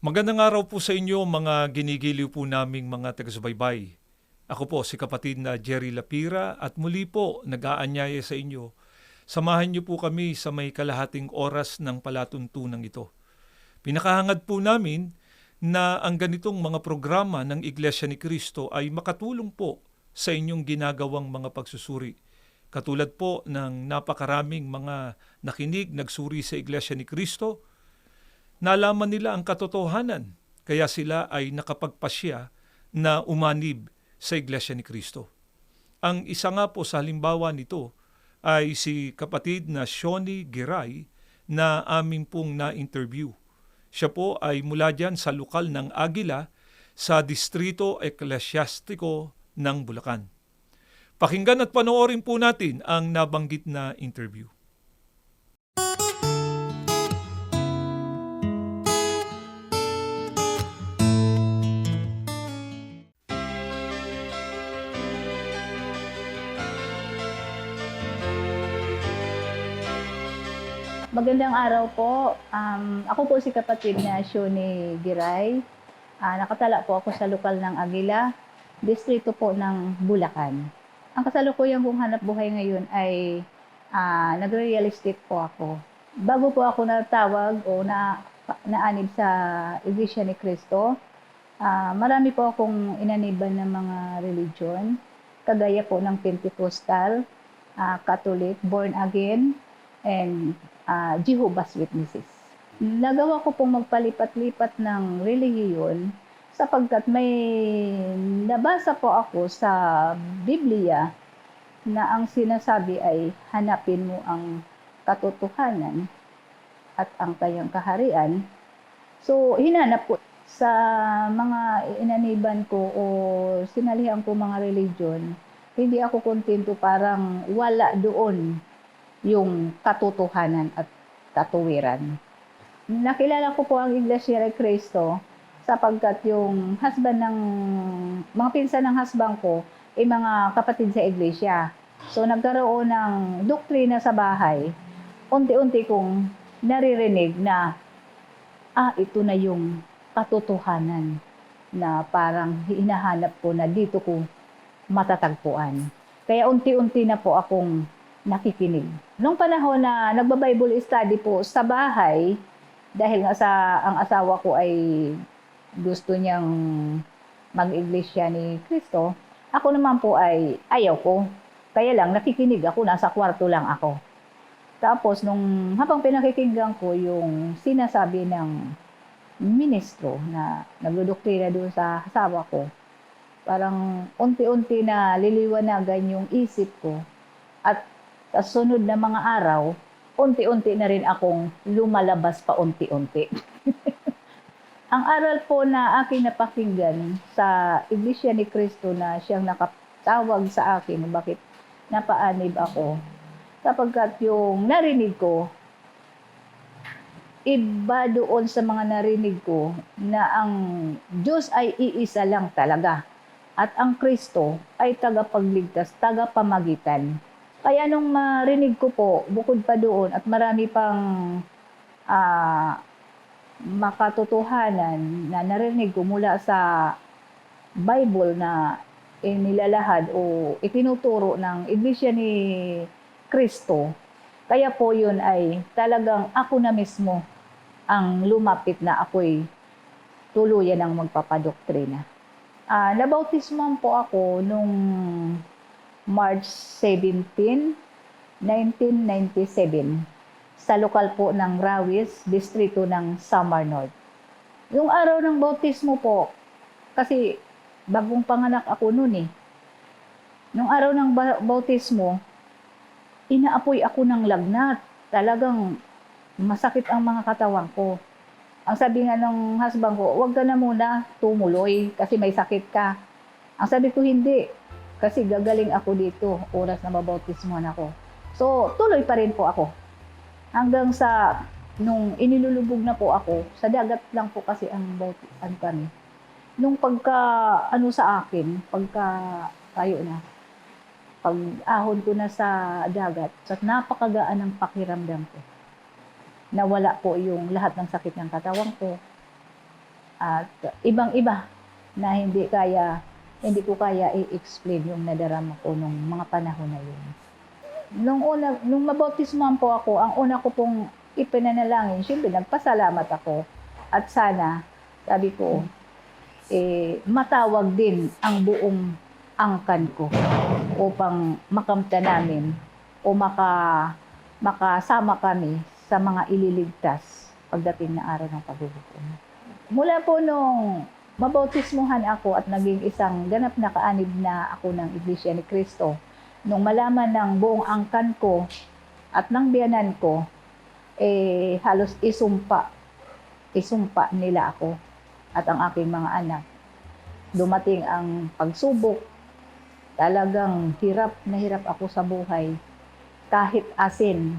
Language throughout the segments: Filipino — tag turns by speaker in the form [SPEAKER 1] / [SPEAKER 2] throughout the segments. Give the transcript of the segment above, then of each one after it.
[SPEAKER 1] Magandang araw po sa inyo mga ginigiliw po naming mga taga-subaybay. Ako po si kapatid na Jerry Lapira at muli po nag-aanyaya sa inyo. Samahan niyo po kami sa may kalahating oras ng palatuntunang ito. Pinakahangad po namin na ang ganitong mga programa ng Iglesia ni Cristo ay makatulong po sa inyong ginagawang mga pagsusuri. Katulad po ng napakaraming mga nakinig, nagsuri sa Iglesia ni Cristo, nalaman nila ang katotohanan, kaya sila ay nakapagpasya na umanib sa Iglesia ni Cristo. Ang isa nga po sa halimbawa nito ay si kapatid na Shoni Giray na aming pong na-interview. Siya po ay mula dyan sa lokal ng Aguila sa Distrito Eklesyastiko ng Bulacan. Pakinggan at panoorin po natin ang nabanggit na interview.
[SPEAKER 2] Magandang araw po. Ako po si kapatid na Shoni Giray. Nakatala po ako sa lokal ng Aguila, distrito po ng Bulacan. Ang kasalukuyan kong hanap buhay ngayon ay nagre-real estate po ako. Bago po ako natawag o naanib sa Iglesia ni Cristo, marami po akong inaniban ng mga religion, kagaya po ng Pentecostal, Catholic, Born Again, and Jehovah's Witnesses. Nagawa ko pong magpalipat-lipat ng relihiyon sapagkat may nabasa po ako sa Biblia na ang sinasabi ay hanapin mo ang katotohanan at ang kayang kaharian. So, hinanap ko sa mga inaniban ko o sinalihan ko mga religion, hindi ako kontento, parang wala doon yung katotohanan at katuwiran. Nakilala ko po ang Iglesia ni Cristo sapagkat yung husband ng mga pinsan ng husband ko ay mga kapatid sa iglesia. So nagkaroon ng doktrina sa bahay. Unti-unti kong naririnig na ito na yung katotohanan na parang hinahanap ko na dito ko matatagpuan. Kaya unti-unti na po akong nakikinig. Noong panahon na nagba-Bible study po sa bahay, dahil nga ang asawa ko ay gusto niyang mag-iglesia ni Cristo, ako naman po ay ayaw ko. Kaya lang nakikinig ako, nasa kwarto lang ako. Tapos habang pinakikinggan ko yung sinasabi ng ministro na nagdodoktrina doon sa asawa ko, parang unti-unti na liliwanagan yung isip ko at sa sunod na mga araw, unti-unti na rin akong lumalabas pa unti-unti. Ang aral po na aking napakinggan sa Iglesia ni Cristo na siyang nakatawag sa akin bakit napaanib ako, sapagkat yung narinig ko, iba doon sa mga narinig ko na ang Diyos ay iisa lang talaga at ang Kristo ay tagapagligtas, tagapamagitan. Kaya nung marinig ko po, bukod pa doon at marami pang makatotohanan na narinig ko mula sa Bible na inilalahad o itinuturo ng Iglesia ni Cristo, kaya po yun ay talagang ako na mismo ang lumapit na ako'y tuluyan ng magpapadoktrina. Nabautismohan po ako nung March 17, 1997 sa lokal po ng Rawis, distrito ng Samar North. Yung araw ng bautismo po, kasi bagong panganak ako noon eh. Nung araw ng bautismo, inaapoy ako ng lagnat. Talagang masakit ang mga katawan ko. Ang sabi nga ng husband ko, huwag ka na muna tumuloy kasi may sakit ka. Ang sabi ko, hindi. Kasi gagaling ako dito, oras na mabautismohan ako. So, tuloy pa rin po ako. Hanggang sa, nung inilulubog na po ako, sa dagat lang po kasi ang bautismohan kami. Nung sa akin, tayo na, pag ahon ko na sa dagat, sa napakagaan ng pakiramdam ko. Nawala po yung lahat ng sakit ng katawan ko. at ibang-iba na hindi ko kaya i-explain yung nadarama ko nung mga panahon na yun. Nung mabautismohan po ako, ang una ko pong ipinanalangin, siyempre nagpasalamat ako. At sana, sabi ko, matawag din ang buong angkan ko upang makamta namin o makasama kami sa mga ililigtas pagdating na araw ng paghuhukom. Mula po nung mabautismuhan ako at naging isang ganap na kaanib na ako ng Iglesia ni Cristo, nung malaman ng buong angkan ko at ng biyanan ko, halos isumpa nila ako at ang aking mga anak. Dumating ang pagsubok, talagang hirap na hirap ako sa buhay. Kahit asin,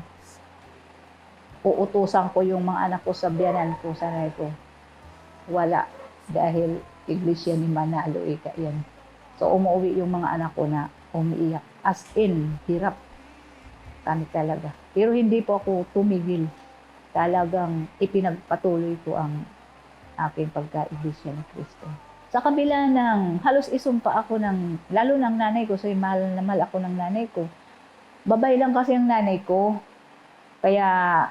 [SPEAKER 2] uutusan ko yung mga anak ko sa biyanan ko, sanay ko. Wala, dahil Iglesia ni Manalo yan. So umuwi yung mga anak ko na umiiyak. As in, hirap kami talaga. Pero hindi po ako tumigil. Talagang ipinagpatuloy ko ang aking pagka-Iglesia ni Cristo. Sa kabila ng halos isumpa ako lalo ng nanay ko, so mahal na mahal ako ng nanay ko. Babay lang kasi ang nanay ko. Kaya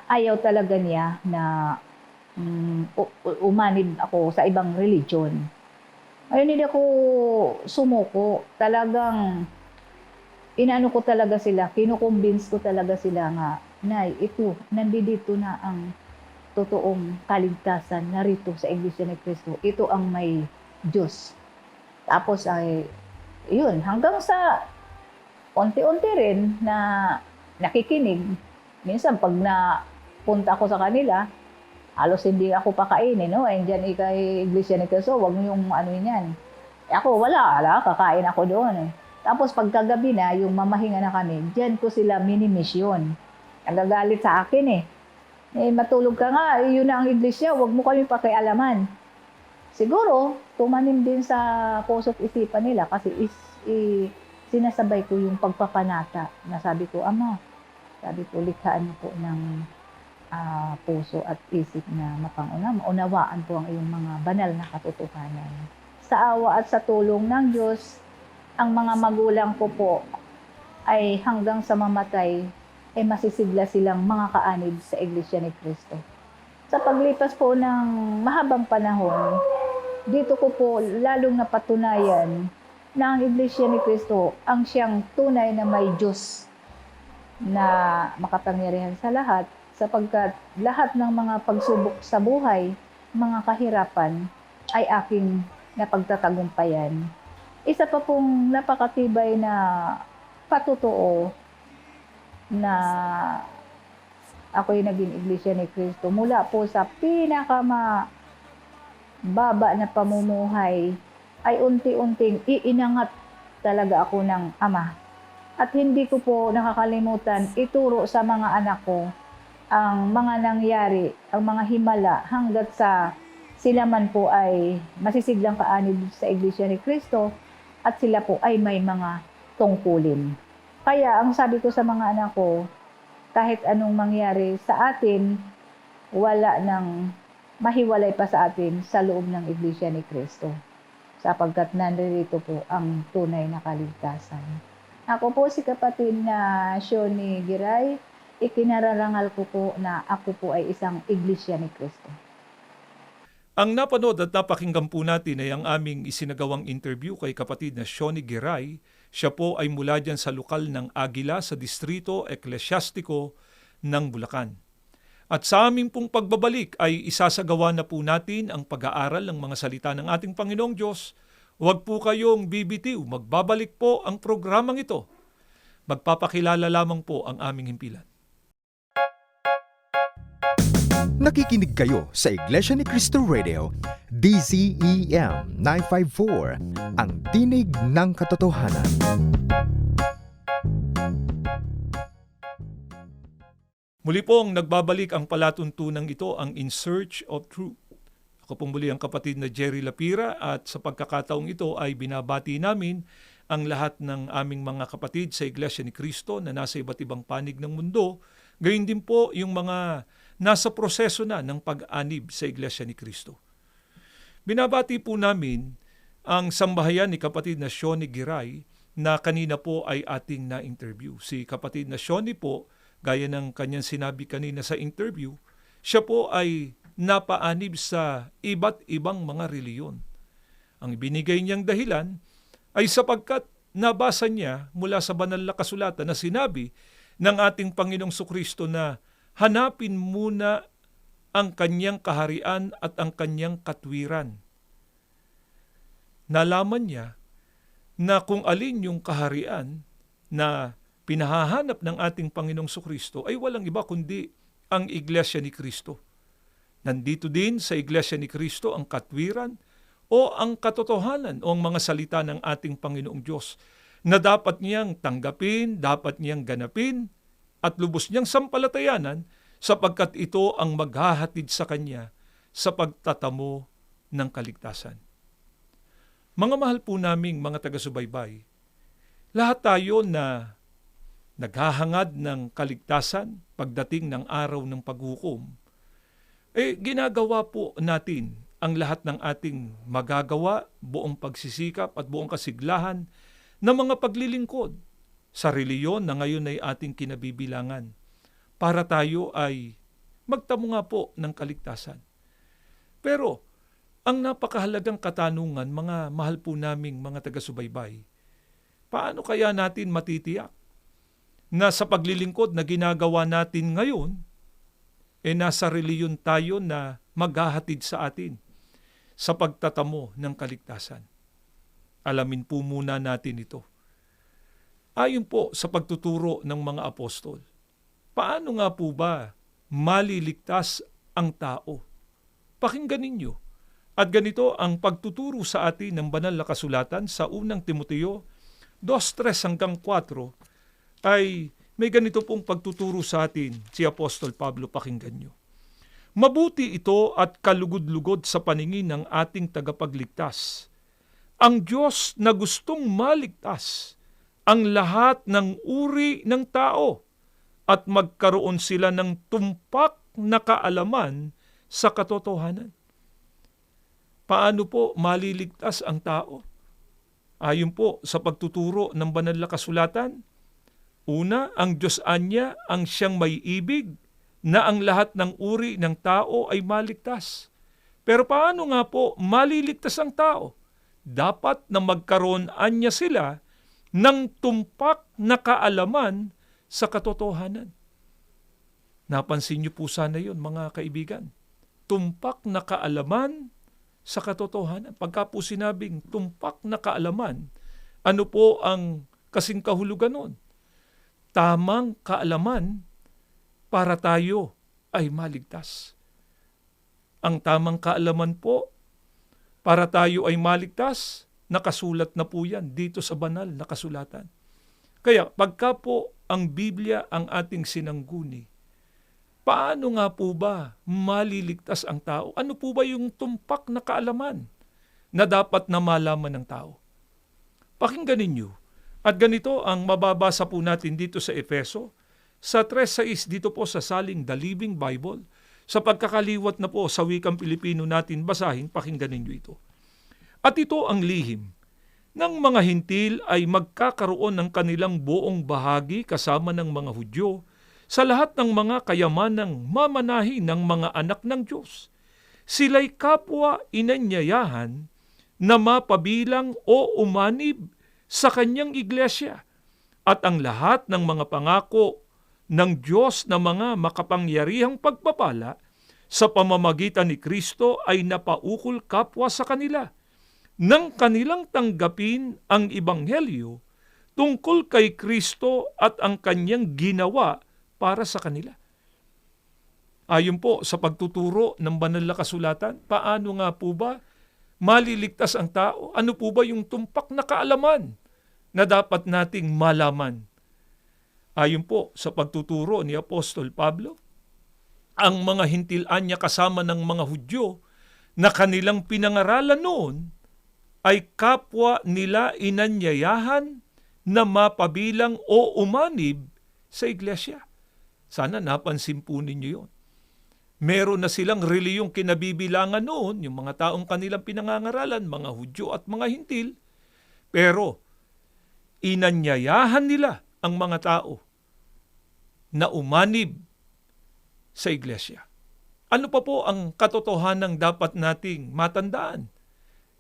[SPEAKER 2] ayaw talaga niya na umanib ako sa ibang religion. Ayun, hindi ako sumuko. Talagang inaano ko talaga sila, kinukumbins ko talaga sila nga, Nay, nandito na ang totoong kaligtasan narito sa Iglesia ni Cristo. Ito ang may Diyos. Tapos yun, hanggang sa unti-unti rin na nakikinig. Minsan pag napunta ako sa kanila, halos hindi ako pakainin, no? Diyan kay Iglesia ni Cristo, wag mo yung ano yan. Ako, wala, kakain ako doon. Tapos pagkagabi na, yung mamahinga na kami, diyan ko sila mini-mission. Nagagalit sa akin matulog ka nga, yun na ang iglesia, wag mo kami pakialaman. Siguro, tumanim din sa puso't isipan nila kasi sinasabay ko yung pagpapanata na sabi ko, Ama, sabi ko, likhaan niyo po ng puso at isip na maunawaan po ang iyong mga banal na katotohanan. Sa awa at sa tulong ng Diyos, ang mga magulang ko po ay hanggang sa mamatay, masisigla silang mga kaanib sa Iglesia ni Cristo. Sa paglipas po ng mahabang panahon, dito ko po lalong napatunayan na ang Iglesia ni Cristo ang siyang tunay na may Diyos na makapangyarihan sa lahat, sapagkat lahat ng mga pagsubok sa buhay, mga kahirapan, ay aking napagtatagumpayan. Isa pa pong napakatibay na patotoo na ako'y naging Iglesia ni Cristo mula po sa baba na pamumuhay ay unti-unting iinangat talaga ako ng Ama. At hindi ko po nakakalimutan ituro sa mga anak ko ang mga nangyari, ang mga himala hanggat sa sila man po ay masisiglang kaanib sa Iglesia ni Cristo at sila po ay may mga tungkulin. Kaya ang sabi ko sa mga anak ko, kahit anong mangyari sa atin, wala nang mahiwalay pa sa atin sa loob ng Iglesia ni Cristo. Sapagkat nandito po ang tunay na kaligtasan. Ako po si kapatid na Shoni Giray, ikinararangal ko po na ako po ay isang Iglesia ni Cristo.
[SPEAKER 1] Ang napanood at napakinggan po natin ay ang aming isinagawang interview kay kapatid na Shoni Giray. Siya po ay mula dyan sa lokal ng Aguila sa Distrito Eklesyastiko ng Bulacan. At sa aming pong pagbabalik ay isasagawa na po natin ang pag-aaral ng mga salita ng ating Panginoong Diyos. Huwag po kayong bibitiw, magbabalik po ang programang ito. Magpapakilala lamang po ang aming himpilan.
[SPEAKER 3] Nakikinig kayo sa Iglesia ni Cristo Radio, DZEM 954, ang tinig ng katotohanan.
[SPEAKER 1] Muli pong nagbabalik ang palatuntunang ito, ang In Search of Truth. Ako pong muli ang kapatid na Jerry Lapira at sa pagkakataong ito ay binabati namin ang lahat ng aming mga kapatid sa Iglesia ni Cristo na nasa iba't ibang panig ng mundo, gayon din po yung mga nasa proseso na ng pag-anib sa Iglesia ni Cristo. Binabati po namin ang sambahayan ni kapatid na Shoni Giray na kanina po ay ating na-interview. Si kapatid na Shoni po, gaya ng kanyang sinabi kanina sa interview, siya po ay napaanib sa iba't ibang mga reliyon. Ang binigay niyang dahilan ay sapagkat nabasa niya mula sa banal na kasulatan na sinabi ng ating Panginoong Sukristo na hanapin muna ang kanyang kaharian at ang kanyang katwiran. Nalaman niya na kung alin yung kaharian na pinahahanap ng ating Panginoong Sukristo ay walang iba kundi ang Iglesia ni Kristo. Nandito din sa Iglesia ni Kristo ang katwiran o ang katotohanan o ang mga salita ng ating Panginoong Diyos na dapat niyang tanggapin, dapat niyang ganapin at lubos niyang sampalatayanan sapagkat ito ang maghahatid sa kanya sa pagtatamo ng kaligtasan. Mga mahal po naming mga taga-subaybay, lahat tayo na naghahangad ng kaligtasan pagdating ng araw ng paghukom, ginagawa po natin ang lahat ng ating magagawa, buong pagsisikap at buong kasiglahan ng mga paglilingkod sa reliyon na ngayon ay ating kinabibilangan para tayo ay magtamo nga po ng kaligtasan. Pero ang napakahalagang katanungan, mga mahal po naming mga taga-subaybay, paano kaya natin matitiyak na sa paglilingkod na ginagawa natin ngayon, nasa reliyon tayo na maghahatid sa atin sa pagtatamo ng kaligtasan? Alamin po muna natin ito. Ayon po sa pagtuturo ng mga apostol, paano nga po ba maliligtas ang tao? Pakinggan ninyo. At ganito ang pagtuturo sa atin ng banal na kasulatan sa unang Timoteo 2:3-4 ay may ganito pong pagtuturo sa atin si Apostol Pablo, pakinggan nyo. Mabuti ito at kalugod-lugod sa paningin ng ating tagapagligtas. Ang Diyos na gustong maligtas ang lahat ng uri ng tao at magkaroon sila ng tumpak na kaalaman sa katotohanan. Paano po maliligtas ang tao? Ayon po sa pagtuturo ng banal na kasulatan, una, ang Diyos anya ang siyang may ibig na ang lahat ng uri ng tao ay maligtas. Pero paano nga po maliligtas ang tao? Dapat na magkaroon anya sila ng tumpak na kaalaman sa katotohanan. Napansin niyo po sana yun, mga kaibigan. Tumpak na kaalaman sa katotohanan. Pagka po sinabing tumpak na kaalaman, ano po ang kasing kahulugan nun? Tamang kaalaman para tayo ay maligtas. Ang tamang kaalaman po para tayo ay maligtas, nakasulat na po yan dito sa banal na kasulatan. Kaya pagka po ang Biblia ang ating sinangguni, paano nga po ba maliligtas ang tao? Ano po ba yung tumpak na kaalaman na dapat na malaman ng tao? Pakinggan ninyo. At ganito ang mababasa po natin dito sa Efeso, sa 3:6 dito po sa saling The Living Bible, sa pagkakaliwat na po sa wikang Pilipino natin basahin, pakinggan ninyo ito. At ito ang lihim ng mga hintil ay magkakaroon ng kanilang buong bahagi kasama ng mga Hudyo sa lahat ng mga kayamanang mamanahi ng mga anak ng Diyos. Sila'y kapwa inanyayahan na mapabilang o umanib sa kanyang iglesia at ang lahat ng mga pangako ng Diyos na mga makapangyarihang pagpapala sa pamamagitan ni Kristo ay napaukol kapwa sa kanila nang kanilang tanggapin ang Ebanghelyo tungkol kay Kristo at ang kanyang ginawa para sa kanila. Ayon po sa pagtuturo ng banal na kasulatan, paano nga po ba maliligtas ang tao? Ano po ba yung tumpak na kaalaman na dapat nating malaman? Ayon po sa pagtuturo ni Apostol Pablo, ang mga hintilan niya kasama ng mga Hudyo na kanilang pinangaralan noon ay kapwa nila inanyayahan na mapabilang o umanib sa iglesia. Sana napansin po ninyo yun. Meron na silang reliyong kinabibilangan noon, yung mga taong kanilang pinangangaralan, mga Hudyo at mga Hintil. Pero inanyayahan nila ang mga tao na umanib sa iglesia. Ano pa po ang katotohanang dapat nating matandaan?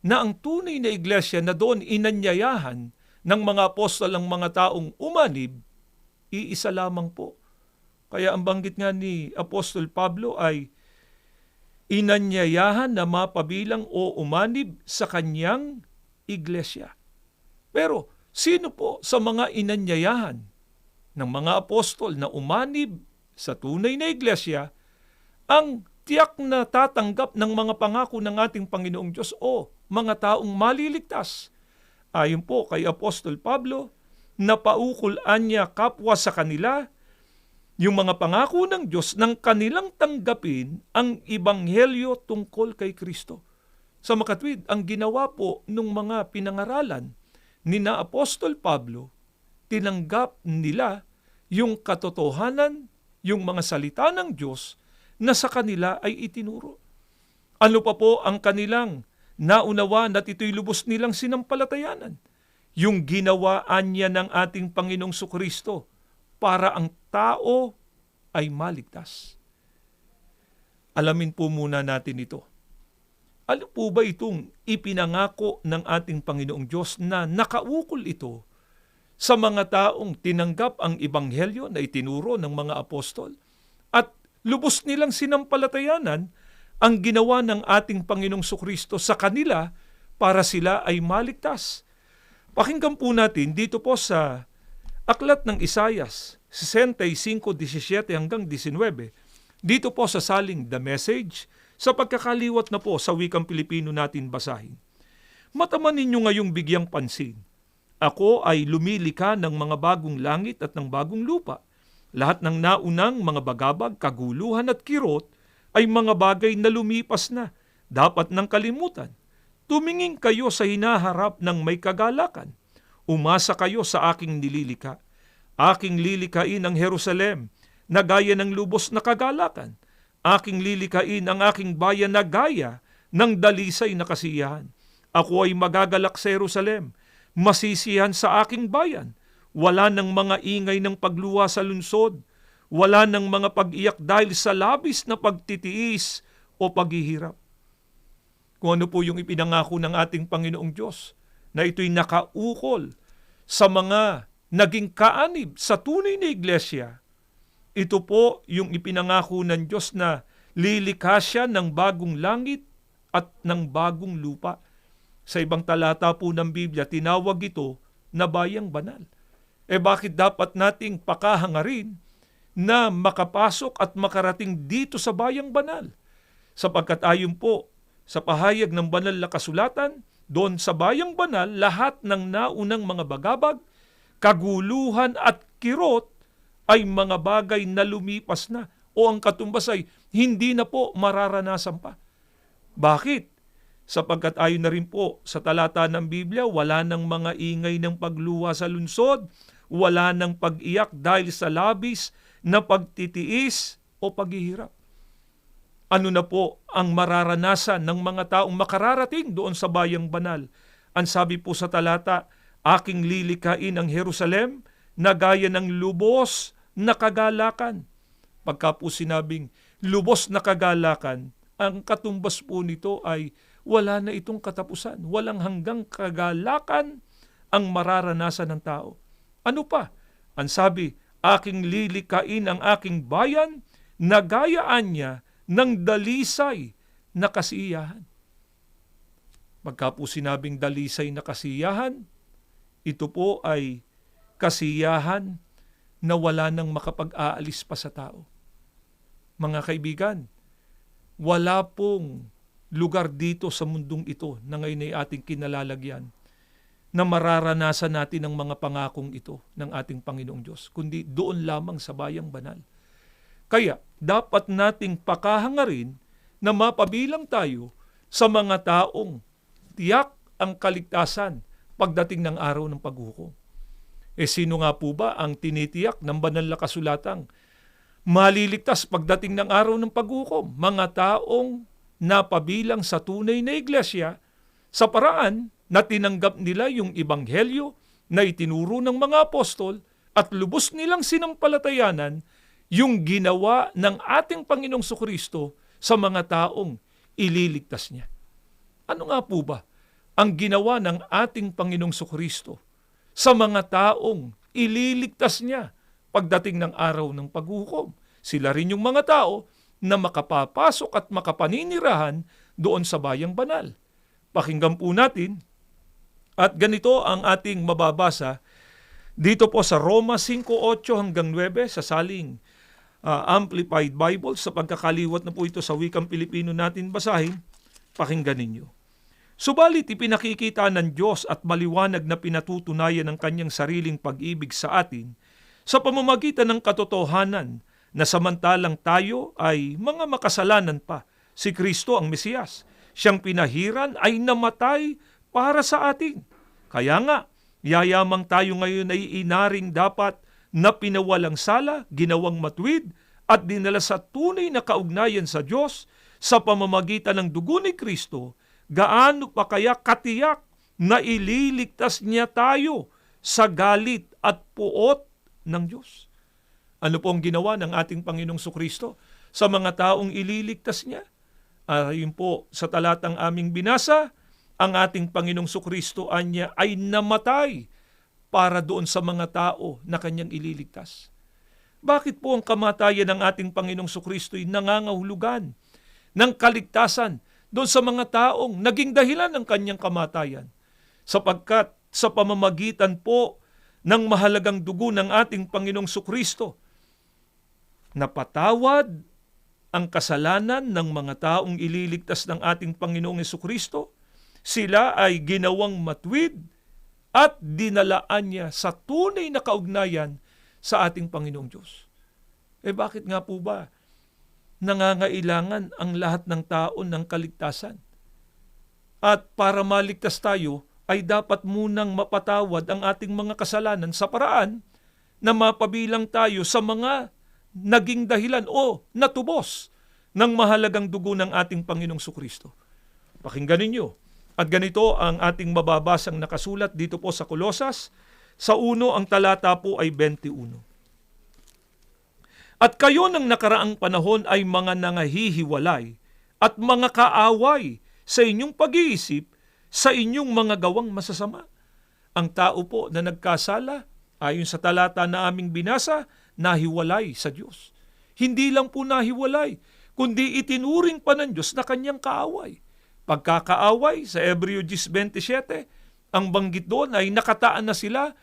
[SPEAKER 1] Na ang tunay na iglesia na doon inanyayahan ng mga apostol ang mga taong umanib, iisa lamang po. Kaya ang banggit nga ni Apostol Pablo ay inanyayahan na mapabilang o umanib sa kanyang iglesia. Pero sino po sa mga inanyayahan ng mga apostol na umanib sa tunay na iglesia ang tiyak na tatanggap ng mga pangako ng ating Panginoong Diyos o mga taong maliligtas? Ayon po kay Apostol Pablo, napaukulan niya kapwa sa kanila yung mga pangako ng Diyos nang kanilang tanggapin ang ebanghelyo tungkol kay Kristo. Sa makatwid, ang ginawa po ng mga pinangaralan ni na Apostol Pablo, tinanggap nila yung katotohanan, yung mga salita ng Diyos na sa kanila ay itinuro. Ano pa po ang kanilang naunawaan at ito'y lubos nilang sinampalatayanan? Yung ginawaan niya ng ating Panginoong Sukristo para ang tao ay maligtas. Alamin po muna natin ito. Ano po ba itong ipinangako ng ating Panginoong Diyos na nakaukol ito sa mga taong tinanggap ang ebanghelyo na itinuro ng mga apostol at lubos nilang sinampalatayanan ang ginawa ng ating Panginoong Sukristo sa kanila para sila ay maligtas? Pakinggan po natin dito po sa Aklat ng Isayas 65:17 hanggang 19. Dito po sa saling The Message, sa pagkakaliwat na po sa wikang Pilipino natin basahin. Mataman ninyo ngayong bigyang pansin. Ako ay lumilika ng mga bagong langit at ng bagong lupa. Lahat ng naunang mga bagabag, kaguluhan at kirot ay mga bagay na lumipas na, dapat ng kalimutan. Tumingin kayo sa hinaharap ng may kagalakan. Umasa kayo sa aking nililika. Aking lilikain ang Jerusalem na gaya ng lubos na kagalakan. Aking lilikain ang aking bayan na gaya ng dalisay na kasiyahan. Ako ay magagalak sa Jerusalem, masisiyahan sa aking bayan. Wala ng mga ingay ng pagluwa sa lungsod. Wala ng mga pag-iyak dahil sa labis na pagtitiis o paghihirap. Kung ano po yung ipinangako ng ating Panginoong Diyos, na ito'y nakaukol sa mga naging kaanib sa tunay na iglesia. Ito po yung ipinangako ng Diyos na lilikha siya ng bagong langit at ng bagong lupa. Sa ibang talata po ng Biblia, tinawag ito na bayang banal. Bakit dapat nating pakahangarin na makapasok at makarating dito sa bayang banal? Sapagkat ayon po sa pahayag ng banal na kasulatan, doon sa bayang banal, lahat ng naunang mga bagabag, kaguluhan at kirot ay mga bagay na lumipas na o ang katumbas ay hindi na po mararanasan pa. Bakit? Sapagkat ayon na rin po sa talata ng Biblia, wala ng mga ingay ng pagluwa sa lungsod, wala ng pag-iyak dahil sa labis na pagtitiis o paghihirap. Ano na po ang mararanasan ng mga taong makararating doon sa bayang banal? Ang sabi po sa talata, aking lilikain ang Jerusalem na gaya ng lubos na kagalakan. Pagka po sinabing lubos na kagalakan, ang katumbas po nito ay wala na itong katapusan. Walang hanggang kagalakan ang mararanasan ng tao. Ano pa? Ang sabi, aking lilikain ang aking bayan na gayaan niya ng dalisay na kasiyahan. Pagka po sinabing dalisay na kasiyahan, ito po ay kasiyahan na wala nang makapag-aalis pa sa tao. Mga kaibigan, wala pong lugar dito sa mundong ito na ngayon ay ating kinalalagyan na mararanasan natin ang mga pangakong ito ng ating Panginoong Diyos, kundi doon lamang sa bayang banal. Kaya dapat nating pakahangarin na mapabilang tayo sa mga taong tiyak ang kaligtasan pagdating ng araw ng paghukom. Sino nga po ba ang tinitiyak ng banal na kasulatang maliligtas pagdating ng araw ng paghukom. Mga taong napabilang sa tunay na iglesia sa paraan na tinanggap nila yung ebanghelyo na itinuro ng mga apostol at lubos nilang sinampalatayanan yung ginawa ng ating Panginoong Sukristo sa mga taong ililigtas niya. Ano nga po ba ang ginawa ng ating Panginoong Sukristo sa mga taong ililigtas niya pagdating ng araw ng paghukom? Sila rin yung mga tao na makapapasok at makapaninirahan doon sa bayang banal. Pakinggan po natin at ganito ang ating mababasa dito po sa Roma 5:8 hanggang 9 sa saling Amplified Bible. Sa pagkakaliwat na po ito sa wikang Pilipino natin basahin, pakinggan ninyo. Subalit ipinakikita ng Diyos at maliwanag na pinatutunayan ng kanyang sariling pag-ibig sa atin sa pamamagitan ng katotohanan na samantalang tayo ay mga makasalanan pa, si Kristo ang Mesiyas, siyang pinahiran ay namatay para sa atin. Kaya nga, yayamang tayo ngayon ay inaring dapat na pinawalang sala, ginawang matuwid, at dinala sa tunay na kaugnayan sa Diyos sa pamamagitan ng dugo ni Kristo, gaano pa kaya katiyak na ililigtas niya tayo sa galit at puot ng Diyos? Ano po ang ginawa ng ating Panginoong Sukristo sa mga taong ililigtas niya? Ayon po sa talatang aming binasa, ang ating Panginoong Sukristo ay namatay para doon sa mga tao na kanyang ililigtas. Bakit po ang kamatayan ng ating Panginoong Sukristo ay nangangahulugan ng kaligtasan doon sa mga taong naging dahilan ng kanyang kamatayan? Sapagkat sa pamamagitan po ng mahalagang dugo ng ating Panginoong Sukristo, napatawad ang kasalanan ng mga taong ililigtas ng ating Panginoong Sukristo. Sila ay ginawang matuwid at dinalaan niya sa tunay na kaugnayan sa ating Panginoong Diyos. Bakit nga po ba nangangailangan ang lahat ng tao ng kaligtasan? At para maligtas tayo, ay dapat munang mapatawad ang ating mga kasalanan sa paraan na mapabilang tayo sa mga naging dahilan o natubos ng mahalagang dugo ng ating Panginoong Sukristo. Pakinggan ninyo. At ganito ang ating mababasang nakasulat dito po sa Kolosas, sa 1 ang talata po ay 21. At kayo ng nakaraang panahon ay mga nangahihiwalay at mga kaaway sa inyong pag-iisip, sa inyong mga gawang masasama. Ang tao po na nagkasala, ayon sa talata na aming binasa, nahiwalay sa Diyos. Hindi lang po nahiwalay, kundi itinuring pa ng Diyos na kanyang kaaway. Pagkakaaway sa Hebreo 10:27, ang banggit doon ay nakataan na sila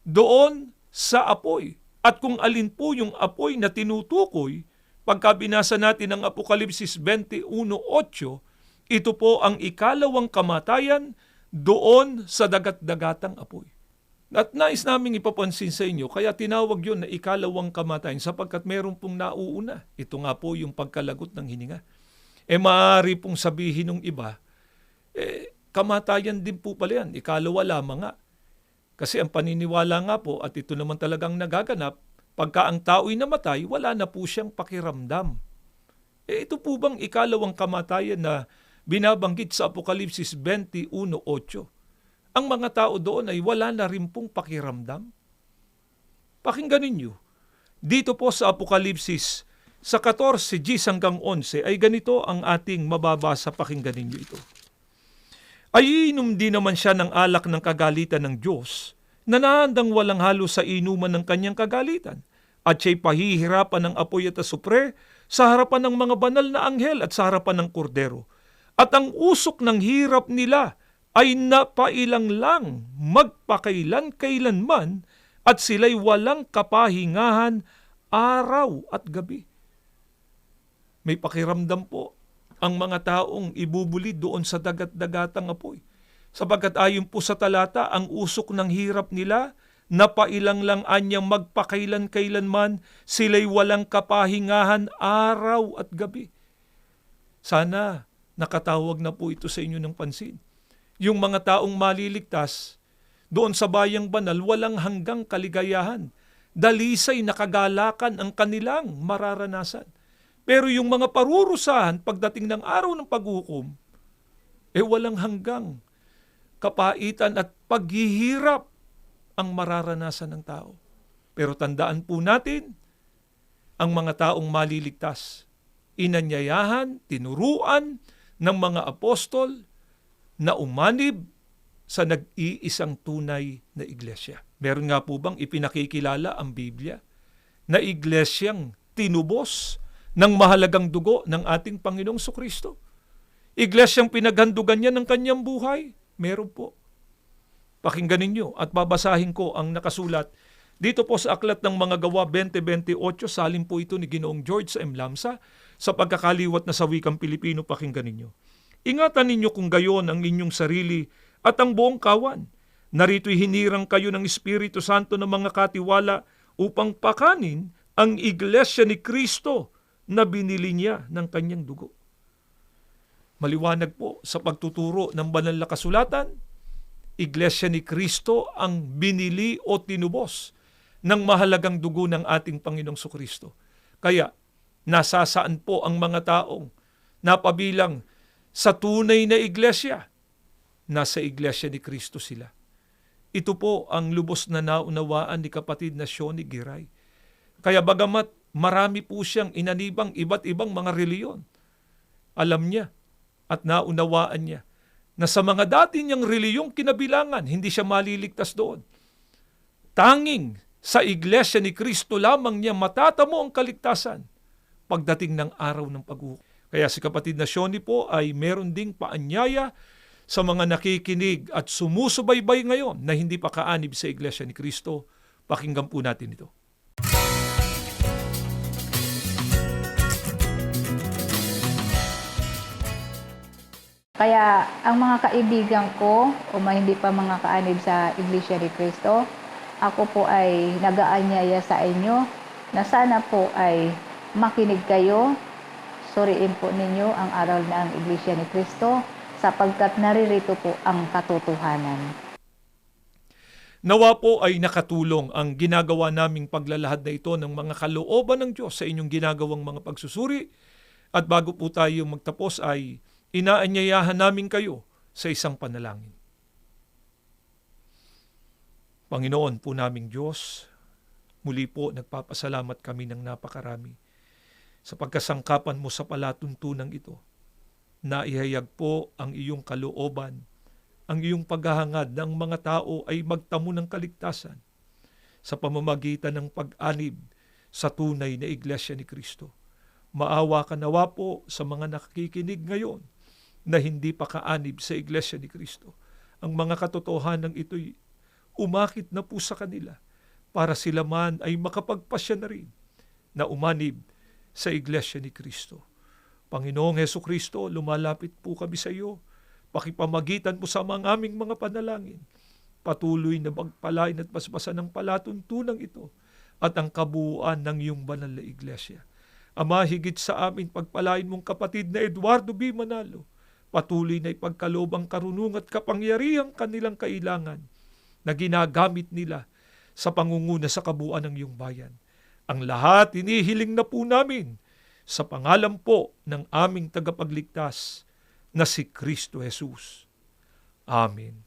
[SPEAKER 1] doon sa apoy. At kung alin po yung apoy na tinutukoy, pagka binasa natin ang Apokalipsis 21:8, ito po ang ikalawang kamatayan doon sa dagat-dagatang apoy. At nais naming ipapansin sa inyo, kaya tinawag yun na ikalawang kamatayan sapagkat meron pong nauuna. Ito nga po yung pagkalagot ng hininga. Maaari pong sabihin ng iba, kamatayan din po pala yan, ikalawa lamang nga. Kasi ang paniniwala nga po, at ito naman talagang nagaganap, pagka ang tao'y namatay, wala na po siyang pakiramdam. Ito po bang ikalawang kamatayan na binabanggit sa Apokalipsis 21:8? Ang mga tao doon ay wala na rin pong pakiramdam. Pakinggan ninyo, dito po sa Apokalipsis sa 14:10 hanggang 11 ay ganito ang ating mababasa, pakinggan ninyo ito. Ay inom din naman siya ng alak ng kagalitan ng Diyos, na nahandang walang halo sa inuman ng kanyang kagalitan, at siya'y pahihirapan ng apoy at asupre sa harapan ng mga banal na anghel at sa harapan ng kordero. At ang usok ng hirap nila ay napailang lang magpakailan-kailanman, at sila'y walang kapahingahan araw at gabi. May pakiramdam po ang mga taong ibubulid doon sa dagat-dagatang apoy. Sapagkat ayon po sa talata, ang usok ng hirap nila, napailang lang anyang magpakailan-kailanman, sila'y walang kapahingahan araw at gabi. Sana nakatawag na po ito sa inyo ng pansin. Yung mga taong maliligtas, doon sa bayang banal, walang hanggang kaligayahan. dalisay na kagalakan ang kanilang mararanasan. Pero yung mga parurusahan pagdating ng araw ng paghukom, walang hanggang kapaitan at paghihirap ang mararanasan ng tao. Pero tandaan po natin, ang mga taong maliligtas, inanyayahan, tinuruan ng mga apostol na umanib sa nag-iisang tunay na iglesia. Meron nga po bang ipinakikilala ang Biblia na iglesyang tinubos ng mahalagang dugo ng ating Panginoong Sukristo? Iglesyang pinaghandugan niya ng kanyang buhay? Meron po. Pakinggan ninyo at babasahin ko ang nakasulat dito po sa Aklat ng Mga Gawa 20:28, salin po ito ni Ginoong George M. Lamsa sa pagkakaliwat na sa wikang Pilipino. Pakinggan ninyo. Ingatan ninyo kung gayon ang inyong sarili at ang buong kawan. Narito'y hinirang kayo ng Espiritu Santo ng mga katiwala upang pakanin ang iglesia ni Kristo na binili niya ng kanyang dugo. Maliwanag po sa pagtuturo ng banal na kasulatan, iglesia ni Kristo ang binili o tinubos ng mahalagang dugo ng ating Panginoong Sukristo. Kaya, nasasaan po ang mga taong napabilang sa tunay na iglesia? Nasa iglesia ni Kristo sila. Ito po ang lubos na naunawaan ni kapatid na Shoni Giray. Kaya bagamat marami po siyang inanibang iba't ibang mga reliyon, alam niya at naunawaan niya na sa mga dati niyang reliyong kinabilangan, hindi siya maliligtas doon. Tanging sa iglesia ni Kristo lamang niya matatamo ang kaligtasan pagdating ng araw ng paghukom. Kaya si kapatid na Shoni po ay meron ding paanyaya sa mga nakikinig at sumusubaybay ngayon na hindi pa kaanib sa iglesia ni Kristo. Pakinggan po natin ito.
[SPEAKER 2] Kaya ang mga kaibigan ko o hindi pa mga kaanib sa Iglesia ni Cristo, ako po ay nag-aanyaya sa inyo na sana po ay makinig kayo, suriin po ninyo ang aral ng Iglesia ni Cristo sapagkat naririto po ang katotohanan.
[SPEAKER 1] Nawa po ay nakatulong ang ginagawa naming paglalahad na ito ng mga kalooban ng Diyos sa inyong ginagawang mga pagsusuri. At bago po tayo magtapos ay inaanyayahan namin kayo sa isang panalangin. Panginoon po naming Diyos, muli po nagpapasalamat kami ng napakarami sa pagkasangkapan mo sa palatuntunang ito. Naihayag po ang iyong kalooban, ang iyong paghahangad ng mga tao ay magtamo ng kaligtasan sa pamamagitan ng pag-anib sa tunay na iglesia ni Kristo. Maawa ka nawa po sa mga nakikinig ngayon na hindi pa kaanib sa iglesia ni Kristo. Ang mga katotohanan ito'y umakit na po sa kanila para sila man ay makapagpasya na rin na umanib sa iglesia ni Kristo. Panginoong Hesukristo, lumalapit po kami sa iyo. Pakipamagitan mo sa mga aming mga panalangin. Patuloy na magpalain at basbasan ng palatuntunang ito at ang kabuuan ng iyong banal na iglesia. Ama, higit sa amin pagpalain mong kapatid na Eduardo B. Manalo. Patuloy na ipagkaloob ang karunungan at kapangyarihang kanilang kailangan na ginagamit nila sa pangunguna sa kabuuan ng iyong bayan. Ang lahat inihiling na po namin sa pangalan po ng aming tagapagligtas na si Kristo Jesus. Amen.